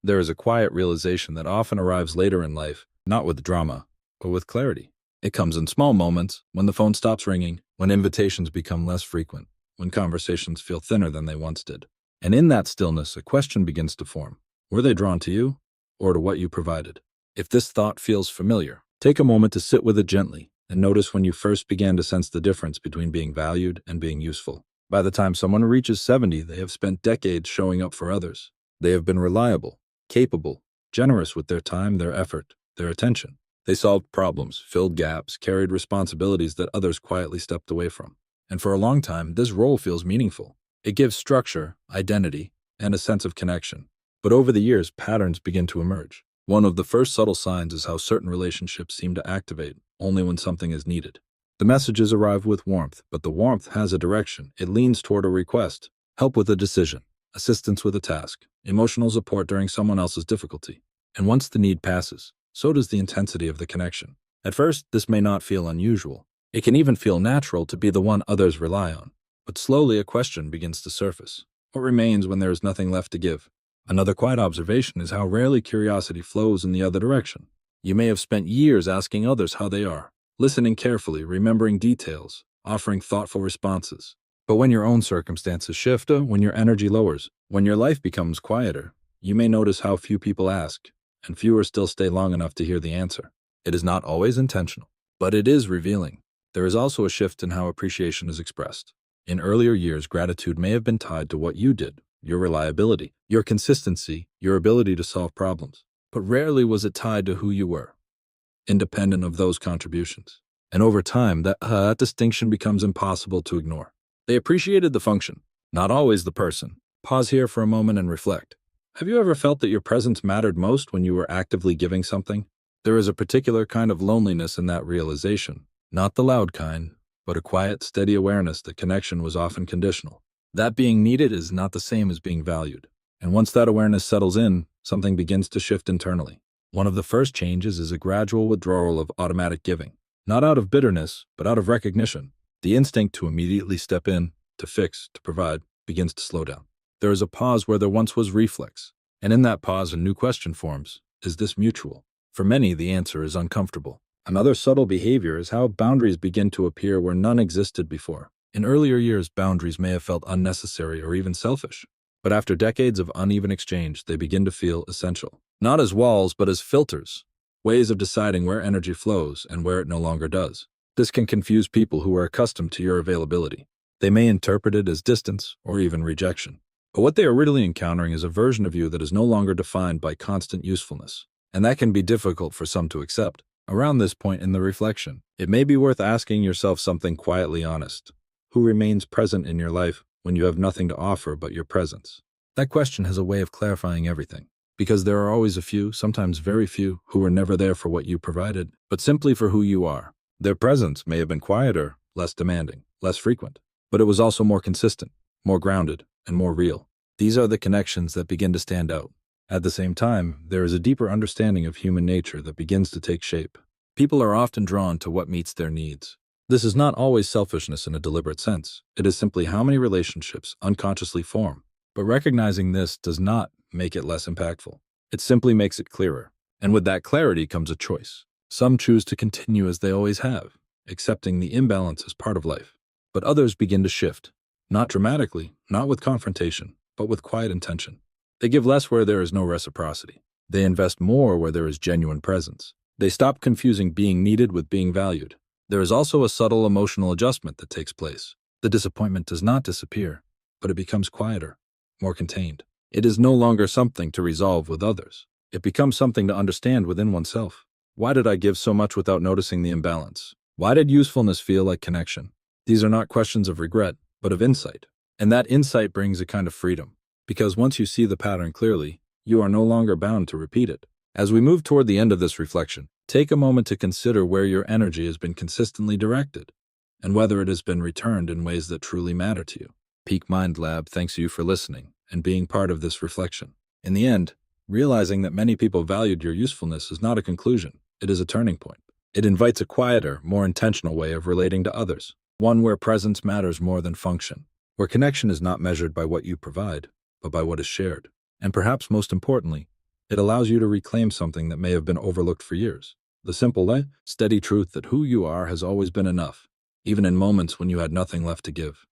There is a quiet realization that often arrives later in life, not with drama, but with clarity. It comes in small moments, when the phone stops ringing, when invitations become less frequent, when conversations feel thinner than they once did. And in that stillness, a question begins to form. Were they drawn to you, or to what you provided? If this thought feels familiar, take a moment to sit with it gently and notice when you first began to sense the difference between being valued and being useful. By the time someone reaches 70, they have spent decades showing up for others. They have been reliable, capable, generous with their time, their effort, their attention. They solved problems, filled gaps, carried responsibilities that others quietly stepped away from. And for a long time, this role feels meaningful. It gives structure, identity, and a sense of connection. But over the years, patterns begin to emerge. One of the first subtle signs is how certain relationships seem to activate only when something is needed. The messages arrive with warmth, but the warmth has a direction. It leans toward a request, help with a decision, assistance with a task, emotional support during someone else's difficulty. And once the need passes, so does the intensity of the connection. At first, this may not feel unusual. It can even feel natural to be the one others rely on. But slowly a question begins to surface. What remains when there is nothing left to give? Another quiet observation is how rarely curiosity flows in the other direction. You may have spent years asking others how they are, listening carefully, remembering details, offering thoughtful responses. But when your own circumstances shift, when your energy lowers, when your life becomes quieter, you may notice how few people ask, and fewer still stay long enough to hear the answer. It is not always intentional, but it is revealing. There is also a shift in how appreciation is expressed. In earlier years, gratitude may have been tied to what you did, your reliability, your consistency, your ability to solve problems. But rarely was it tied to who you were, independent of those contributions. And over time, that distinction becomes impossible to ignore. They appreciated the function, not always the person. Pause here for a moment and reflect. Have you ever felt that your presence mattered most when you were actively giving something? There is a particular kind of loneliness in that realization, not the loud kind, but a quiet, steady awareness that connection was often conditional. That being needed is not the same as being valued. And once that awareness settles in, something begins to shift internally. One of the first changes is a gradual withdrawal of automatic giving. Not out of bitterness, but out of recognition. The instinct to immediately step in, to fix, to provide, begins to slow down. There is a pause where there once was reflex. And in that pause, a new question forms. Is this mutual? For many, the answer is uncomfortable. Another subtle behavior is how boundaries begin to appear where none existed before. In earlier years, boundaries may have felt unnecessary or even selfish. But after decades of uneven exchange, they begin to feel essential. Not as walls, but as filters. Ways of deciding where energy flows and where it no longer does. This can confuse people who are accustomed to your availability. They may interpret it as distance or even rejection. But what they are really encountering is a version of you that is no longer defined by constant usefulness. And that can be difficult for some to accept. Around this point in the reflection, it may be worth asking yourself something quietly honest. Who remains present in your life when you have nothing to offer but your presence? That question has a way of clarifying everything. Because there are always a few, sometimes very few, who were never there for what you provided, but simply for who you are. Their presence may have been quieter, less demanding, less frequent, but it was also more consistent, more grounded, and more real. These are the connections that begin to stand out. At the same time, there is a deeper understanding of human nature that begins to take shape. People are often drawn to what meets their needs. This is not always selfishness in a deliberate sense. It is simply how many relationships unconsciously form. But recognizing this does not make it less impactful. It simply makes it clearer. And with that clarity comes a choice. Some choose to continue as they always have, accepting the imbalance as part of life. But others begin to shift. Not dramatically, not with confrontation, but with quiet intention. They give less where there is no reciprocity. They invest more where there is genuine presence. They stop confusing being needed with being valued. There is also a subtle emotional adjustment that takes place. The disappointment does not disappear, but it becomes quieter, more contained. It is no longer something to resolve with others. It becomes something to understand within oneself. Why did I give so much without noticing the imbalance? Why did usefulness feel like connection? These are not questions of regret, but of insight. And that insight brings a kind of freedom. Because once you see the pattern clearly, you are no longer bound to repeat it. As we move toward the end of this reflection, take a moment to consider where your energy has been consistently directed, and whether it has been returned in ways that truly matter to you. Peak Mind Lab thanks you for listening and being part of this reflection. In the end, realizing that many people valued your usefulness is not a conclusion, it is a turning point. It invites a quieter, more intentional way of relating to others, one where presence matters more than function, where connection is not measured by what you provide, but by what is shared. And perhaps most importantly, It allows you to reclaim something that may have been overlooked for years. The simple, steady truth that who you are has always been enough, even in moments when you had nothing left to give.